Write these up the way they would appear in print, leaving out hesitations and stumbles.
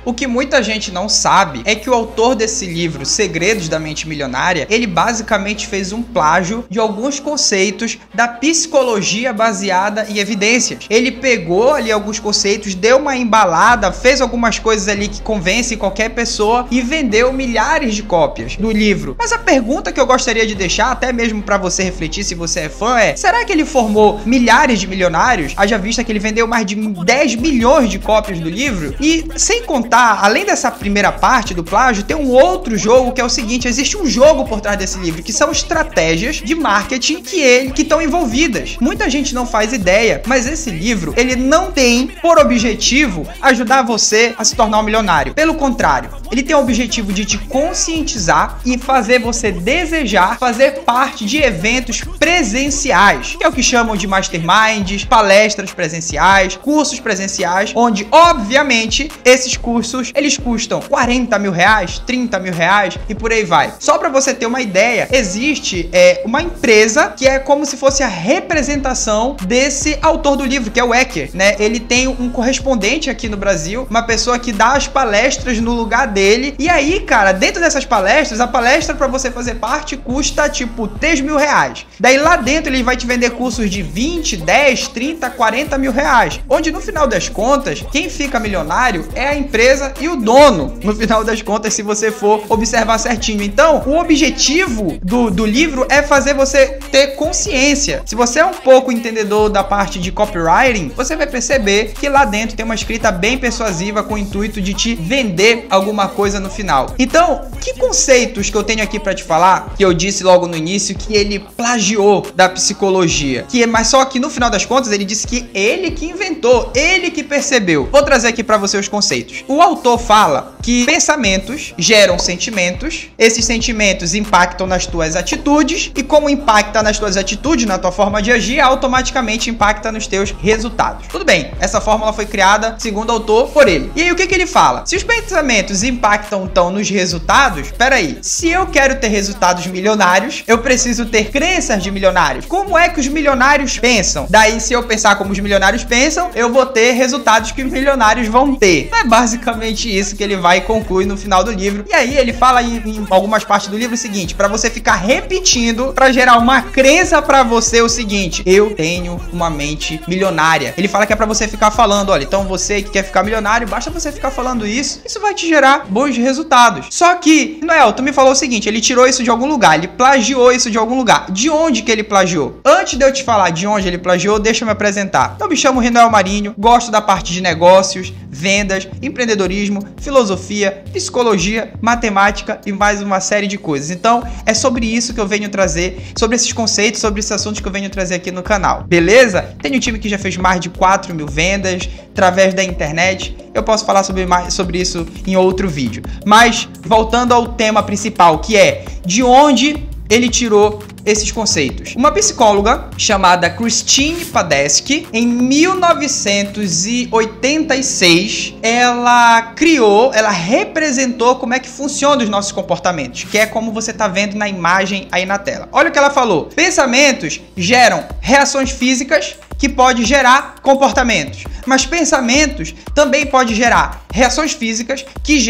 O que muita gente não sabe é que o autor desse livro, Segredos da Mente Milionária, ele basicamente fez um plágio de alguns conceitos da psicologia baseada em evidências. Ele pegou ali alguns conceitos, deu uma embalada, fez algumas coisas ali que convencem qualquer pessoa e vendeu milhares de cópias do livro. Mas a pergunta que eu gostaria de deixar, até mesmo para você refletir se você é fã, é: será que ele formou milhares de milionários? Haja vista que ele vendeu mais de 10 milhões de cópias do livro? E sem contar, além dessa primeira parte do plágio, tem um outro jogo que é o seguinte: existe um jogo por trás desse livro, que são estratégias de marketing que estão envolvidas. Muita gente não faz ideia, mas esse livro, ele não tem por objetivo ajudar você a se tornar um milionário. Pelo contrário, ele tem o objetivo de te conscientizar e fazer você desejar fazer parte de eventos presenciais, que é o que chamam de masterminds, palestras presenciais, cursos presenciais, onde, obviamente, esses cursos eles custam 40 mil reais, 30 mil reais e por aí vai. Só para você ter uma ideia, existe uma empresa que é como se fosse a representação desse autor do livro, que é o Eker, né? Ele tem um correspondente aqui no Brasil, uma pessoa que dá as palestras no lugar dele. E aí, cara, dentro dessas palestras, a palestra para você fazer parte custa tipo 3 mil reais. Daí lá dentro ele vai te vender cursos de 20, 10, 30, 40 mil reais. Onde no final das contas, quem fica milionário é a empresa e o dono, no final das contas, se você for observar certinho. Então, o objetivo do livro é fazer você ter consciência. Se você é um pouco entendedor da parte de copywriting, você vai perceber que lá dentro tem uma escrita bem persuasiva com o intuito de te vender alguma coisa no final. Então, que conceitos que eu tenho aqui para te falar, que eu disse logo no início que ele plagiou da psicologia, mas só que no final das contas ele disse que ele que inventou, ele que percebeu. Vou trazer aqui para você os conceitos. O autor fala que pensamentos geram sentimentos, esses sentimentos impactam nas tuas atitudes e como impacta nas tuas atitudes, na tua forma de agir, automaticamente impacta nos teus resultados. Tudo bem, essa fórmula foi criada, segundo o autor, por ele. E aí o que ele fala? Se os pensamentos impactam então nos resultados, peraí, se eu quero ter resultados milionários, eu preciso ter crenças de milionários. Como é que os milionários pensam? Daí, se eu pensar como os milionários pensam, eu vou ter resultados que os milionários vão ter. É basicamente isso que ele vai e conclui no final do livro. E aí ele fala em algumas partes do livro o seguinte: para você ficar repetindo, para gerar uma crença para você o seguinte: eu tenho uma mente milionária. Ele fala que é para você ficar falando, olha, então você que quer ficar milionário, basta você ficar falando isso vai te gerar bons resultados. Só que, Noel, tu me falou o seguinte: ele tirou isso de algum lugar, ele plagiou isso de algum lugar. De onde que ele plagiou? Antes de eu te falar de onde ele plagiou, deixa eu me apresentar. Eu me chamo Rinoel Marinho, gosto da parte de negócios, vendas, empreendedorismo, filosofia, psicologia, matemática e mais uma série de coisas. Então, é sobre isso que eu venho trazer, sobre esses conceitos, sobre esses assuntos que eu venho trazer aqui no canal. Beleza? Tenho um time que já fez mais de 4 mil vendas através da internet. Eu posso falar sobre isso em outro vídeo. Mas, voltando ao tema principal, que é de onde ele tirou esses conceitos. Uma psicóloga chamada Christine Padesky, em 1986, ela representou como é que funciona os nossos comportamentos, que é como você está vendo na imagem aí na tela. Olha o que ela falou: pensamentos geram reações físicas que pode gerar comportamentos, mas pensamentos também pode gerar reações físicas que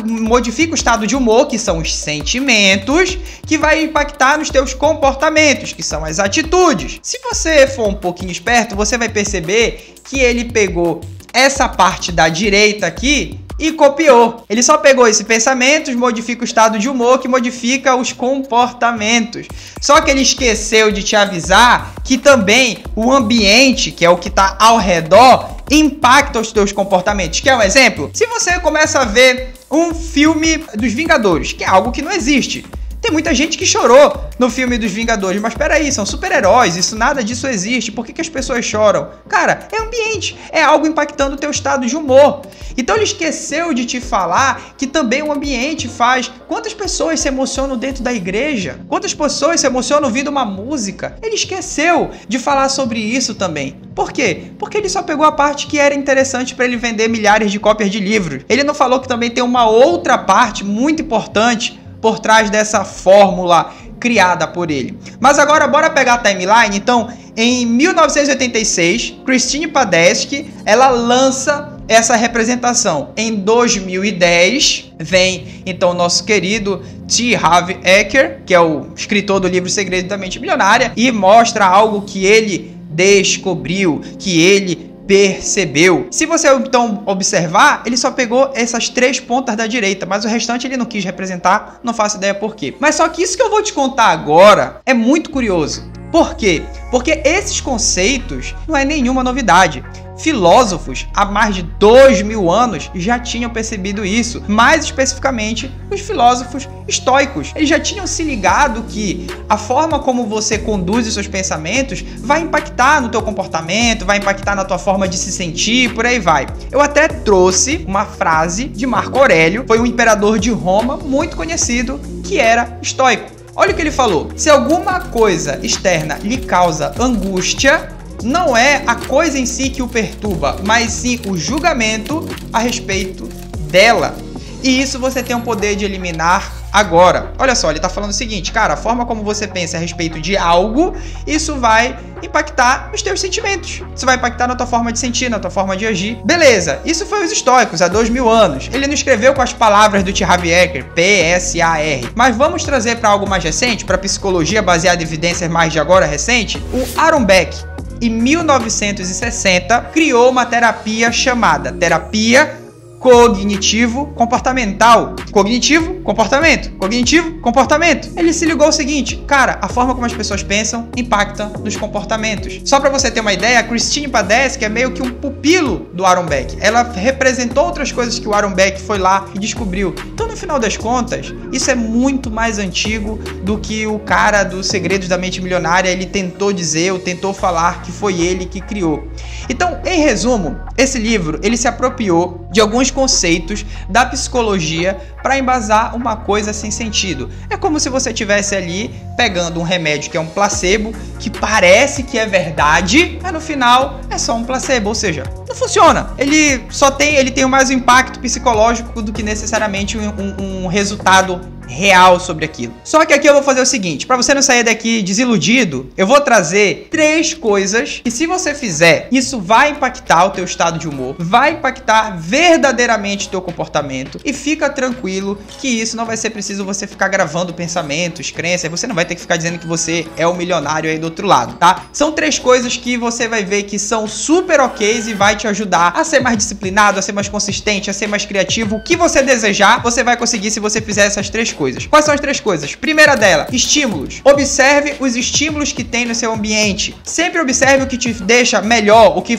modifica o estado de humor, que são os sentimentos, que vai impactar nos teus comportamentos, que são as atitudes. Se você for um pouquinho esperto, você vai perceber que ele pegou essa parte da direita aqui e copiou. Ele só pegou esse pensamentos, modifica o estado de humor, que modifica os comportamentos. Só que ele esqueceu de te avisar que também o ambiente, que é o que está ao redor, impacta os teus comportamentos. Quer um exemplo? Se você começa a ver um filme dos Vingadores, que é algo que não existe. Tem muita gente que chorou no filme dos Vingadores, mas peraí, são super-heróis, nada disso existe. Por que as pessoas choram? Cara, é ambiente, é algo impactando o teu estado de humor. Então ele esqueceu de te falar que também o ambiente faz. Quantas pessoas se emocionam dentro da igreja? Quantas pessoas se emocionam ouvindo uma música? Ele esqueceu de falar sobre isso também. Por quê? Porque ele só pegou a parte que era interessante para ele vender milhares de cópias de livros. Ele não falou que também tem uma outra parte muito importante por trás dessa fórmula criada por ele. Mas agora bora pegar a timeline. Então, em 1986, Christine Padesky, ela lança essa representação. Em 2010, vem então o nosso querido T. Harv Eker, que é o escritor do livro Segredos da Mente Milionária, e mostra algo que ele descobriu, que ele percebeu. Se você então observar, ele só pegou essas 3 pontas da direita, mas o restante ele não quis representar, não faço ideia por quê. Mas só que isso que eu vou te contar agora é muito curioso. Por quê? Porque esses conceitos não é nenhuma novidade. Filósofos há mais de 2000 anos já tinham percebido isso. Mais especificamente, os filósofos estoicos. Eles já tinham se ligado que a forma como você conduz os seus pensamentos vai impactar no teu comportamento, vai impactar na tua forma de se sentir, por aí vai. Eu até trouxe uma frase de Marco Aurélio, foi um imperador de Roma muito conhecido, que era estoico. Olha o que ele falou: se alguma coisa externa lhe causa angústia, não é a coisa em si que o perturba, mas sim o julgamento a respeito dela. E isso você tem o poder de eliminar agora. Olha só, ele tá falando o seguinte, cara, a forma como você pensa a respeito de algo, isso vai impactar nos teus sentimentos. Isso vai impactar na tua forma de sentir, na tua forma de agir. Beleza, isso foi os estoicos há 2000 anos. Ele não escreveu com as palavras do T. Harv Eker, P-S-A-R. Mas vamos trazer para algo mais recente, para psicologia baseada em evidências mais de agora recente, o Aaron Beck, em 1960, criou uma terapia chamada terapia cognitivo-comportamental. Cognitivo, comportamento. Cognitivo, comportamento. Ele se ligou ao seguinte, cara, a forma como as pessoas pensam impacta nos comportamentos. Só pra você ter uma ideia, a Christine Padesky é meio que um pupilo do Aaron Beck. Ela representou outras coisas que o Aaron Beck foi lá e descobriu. Então, no final das contas, isso é muito mais antigo do que o cara dos Segredos da Mente Milionária, ele tentou dizer ou tentou falar que foi ele que criou. Então, em resumo, esse livro, ele se apropriou de alguns conceitos da psicologia para embasar uma coisa sem sentido. É como se você estivesse ali pegando um remédio que é um placebo, que parece que é verdade, mas no final é só um placebo, ou seja, não funciona. Ele tem mais um impacto psicológico do que necessariamente um resultado real sobre aquilo. Só que aqui eu vou fazer o seguinte, para você não sair daqui desiludido, eu vou trazer 3 coisas que, se você fizer, isso vai impactar o teu estado de humor, vai impactar verdadeiramente o teu comportamento, e fica tranquilo que isso não vai ser preciso você ficar gravando pensamentos, crenças, você não vai ter que ficar dizendo que você é o milionário aí do outro lado, tá? São 3 coisas que você vai ver que são super ok e vai te ajudar a ser mais disciplinado, a ser mais consistente, a ser mais criativo. O que você desejar, você vai conseguir se você fizer essas 3 coisas. Quais são as 3 coisas? Primeira dela, estímulos. Observe os estímulos que tem no seu ambiente. Sempre observe o que te deixa melhor, o que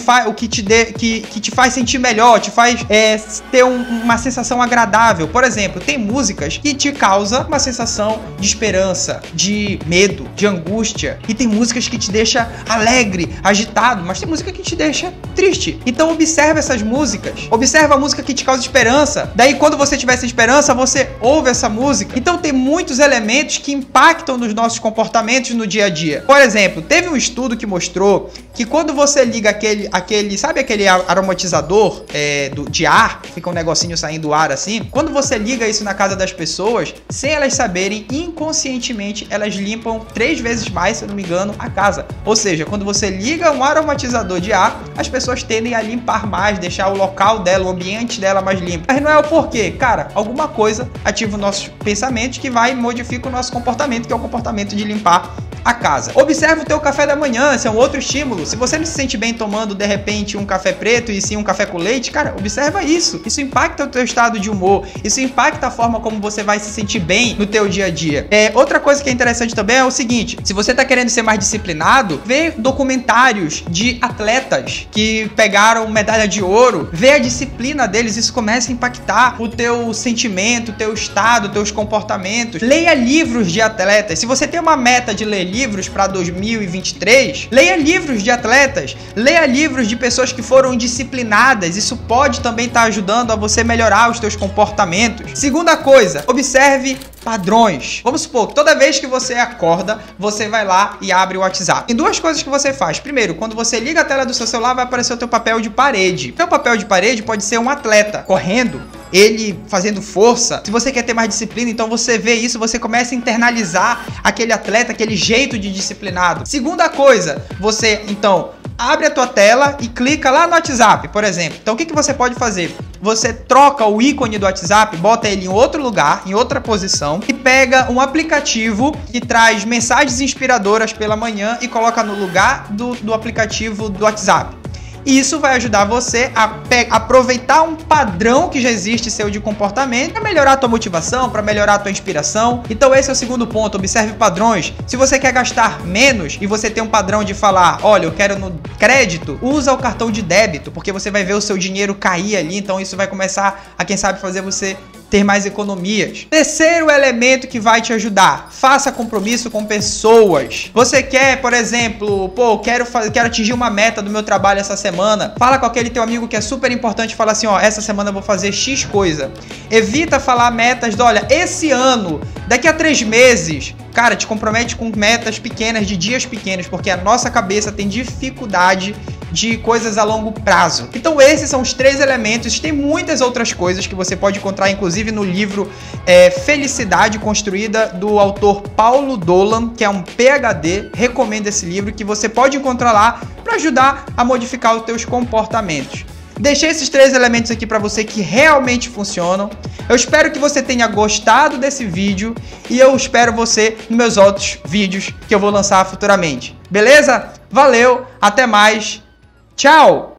te faz sentir melhor, te faz ter uma sensação agradável. Por exemplo, tem músicas que te causam uma sensação de esperança, de medo, de angústia. E tem músicas que te deixam alegre, agitado, mas tem música que te deixa triste. Então observe essas músicas. Observe a música que te causa esperança. Daí, quando você tiver essa esperança, você ouve essa música. Então tem muitos elementos que impactam nos nossos comportamentos no dia a dia. Por exemplo, teve um estudo que mostrou que quando você liga sabe aquele aromatizador de ar, fica um negocinho saindo do ar assim, quando você liga isso na casa das pessoas, sem elas saberem, inconscientemente elas limpam 3 vezes mais, se eu não me engano, a casa. Ou seja, quando você liga um aromatizador de ar, as pessoas tendem a limpar mais, deixar o local dela, o ambiente dela mais limpo. Mas não é o porquê, cara, alguma coisa ativa o nosso pensamento que vai e modifica o nosso comportamento, que é o comportamento de limpar a casa. Observe o teu café da manhã, esse é um outro estímulo. Se você não se sente bem tomando, de repente, um café preto e sim um café com leite, cara, observa isso. Isso impacta o teu estado de humor, isso impacta a forma como você vai se sentir bem no teu dia a dia. Outra coisa que é interessante também é o seguinte, se você tá querendo ser mais disciplinado, vê documentários de atletas que pegaram medalha de ouro, vê a disciplina deles, isso começa a impactar o teu sentimento, o teu estado, teus comportamentos. Leia livros de atletas. Se você tem uma meta de ler livros para 2023, leia livros de atletas, leia livros de pessoas que foram disciplinadas. Isso pode também estar ajudando a você melhorar os teus comportamentos. Segunda coisa, observe padrões. Vamos supor que toda vez que você acorda, você vai lá e abre o WhatsApp. Tem duas coisas que você faz. Primeiro, quando você liga a tela do seu celular, vai aparecer o teu papel de parede. O teu papel de parede pode ser um atleta correndo, ele fazendo força. Se você quer ter mais disciplina, então você vê isso, você começa a internalizar aquele atleta, aquele jeito de disciplinado. Segunda coisa, você então abre a tua tela e clica lá no WhatsApp, por exemplo. Então o que você pode fazer? Você troca o ícone do WhatsApp, bota ele em outro lugar, em outra posição, e pega um aplicativo que traz mensagens inspiradoras pela manhã e coloca no lugar do aplicativo do WhatsApp. E isso vai ajudar você a aproveitar um padrão que já existe seu de comportamento para melhorar a tua motivação, para melhorar a tua inspiração. Então esse é o segundo ponto, observe padrões. Se você quer gastar menos e você tem um padrão de falar, olha, eu quero no crédito, usa o cartão de débito, porque você vai ver o seu dinheiro cair ali, então isso vai começar a, quem sabe, fazer você ter mais economias. Terceiro elemento que vai te ajudar, faça compromisso com pessoas. Você quer, por exemplo, pô, quero atingir uma meta do meu trabalho essa semana. Fala com aquele teu amigo que é super importante, fala assim, ó, essa semana eu vou fazer X coisa. Evita falar metas, olha, esse ano, daqui a 3 meses, cara, te compromete com metas pequenas, de dias pequenos, porque a nossa cabeça tem dificuldade de coisas a longo prazo. Então esses são os 3 elementos. Tem muitas outras coisas que você pode encontrar, inclusive no livro Felicidade Construída, do autor Paulo Dolan, que é um PhD. Recomendo esse livro, que você pode encontrar lá para ajudar a modificar os teus comportamentos. Deixei esses 3 elementos aqui para você que realmente funcionam. Eu espero que você tenha gostado desse vídeo e eu espero você nos meus outros vídeos que eu vou lançar futuramente. Beleza? Valeu, até mais. Tchau!